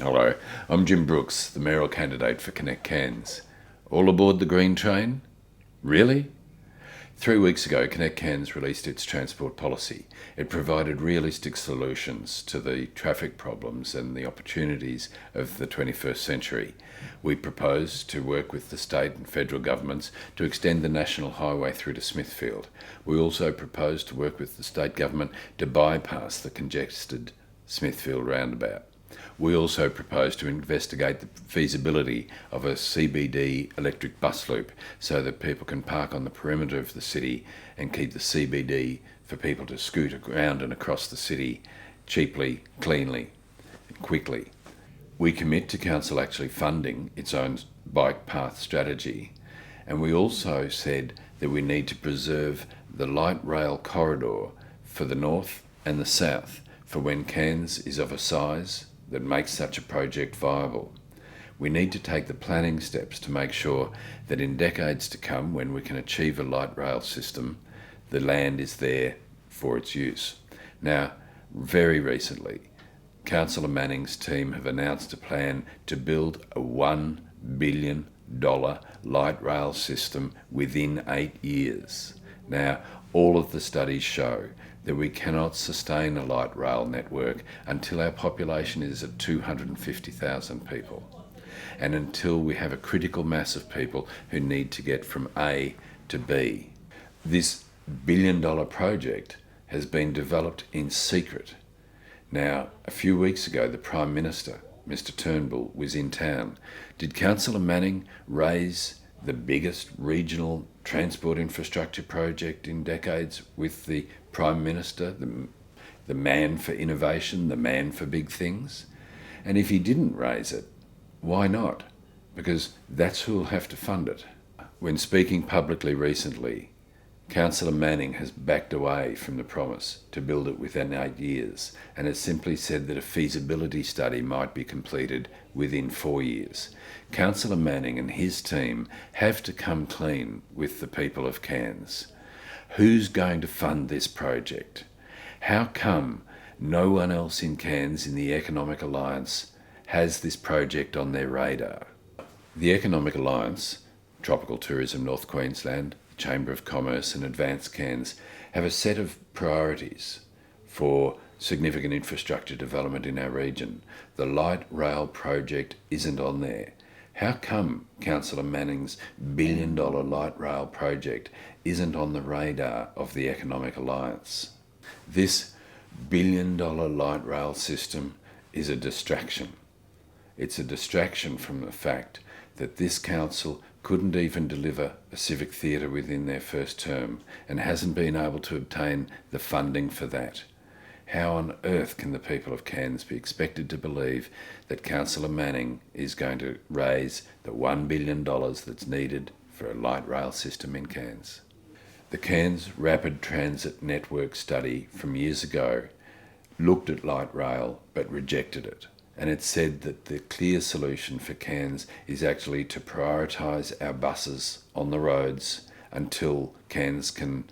Hello, I'm Jim Brooks, the mayoral candidate for Connect Cairns. All aboard the green train? Really? 3 weeks ago, Connect Cairns released its transport policy. It provided realistic solutions to the traffic problems and the opportunities of the 21st century. We propose to work with the state and federal governments to extend the national highway through to Smithfield. We also propose to work with the state government to bypass the congested Smithfield roundabout. We also propose to investigate the feasibility of a CBD electric bus loop so that people can park on the perimeter of the city and keep the CBD for people to scoot around and across the city cheaply, cleanly and quickly. We commit to council actually funding its own bike path strategy, and we also said that we need to preserve the light rail corridor for the north and the south for when Cairns is of a size that makes such a project viable. We need to take the planning steps to make sure that in decades to come, when we can achieve a light rail system, the land is there for its use. Now, very recently, Councillor Manning's team have announced a plan to build a $1 billion light rail system within 8 years. Now, all of the studies show that we cannot sustain a light rail network until our population is at 250,000 people, and until we have a critical mass of people who need to get from A to B. This $1 billion project has been developed in secret. Now, a few weeks ago, the Prime Minister, Mr Turnbull, was in town. Did Councillor Manning raise the biggest regional transport infrastructure project in decades with the Prime Minister, the man for innovation, the man for big things? And if he didn't raise it, why not? Because that's who'll have to fund it. When speaking publicly recently, Councillor Manning has backed away from the promise to build it within 8 years and has simply said that a feasibility study might be completed within 4 years. Councillor Manning and his team have to come clean with the people of Cairns. Who's going to fund this project? How come no one else in Cairns in the Economic Alliance has this project on their radar? The Economic Alliance, Tropical Tourism North Queensland, Chamber of Commerce and Advanced Cairns have a set of priorities for significant infrastructure development in our region. The light rail project isn't on there. How come Councillor Manning's $1 billion light rail project isn't on the radar of the Economic Alliance? This $1 billion light rail system is a distraction. It's a distraction from the fact that this council couldn't even deliver a civic theatre within their first term and hasn't been able to obtain the funding for that. How on earth can the people of Cairns be expected to believe that Councillor Manning is going to raise the $1 billion that's needed for a light rail system in Cairns? The Cairns Rapid Transit Network study from years ago looked at light rail but rejected it. And it said that the clear solution for Cairns is actually to prioritise our buses on the roads until Cairns can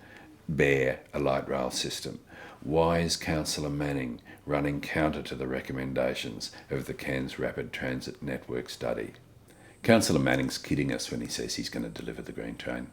bear a light rail system. Why is Councillor Manning running counter to the recommendations of the Cairns Rapid Transit Network study? Councillor Manning's kidding us when he says he's going to deliver the green train.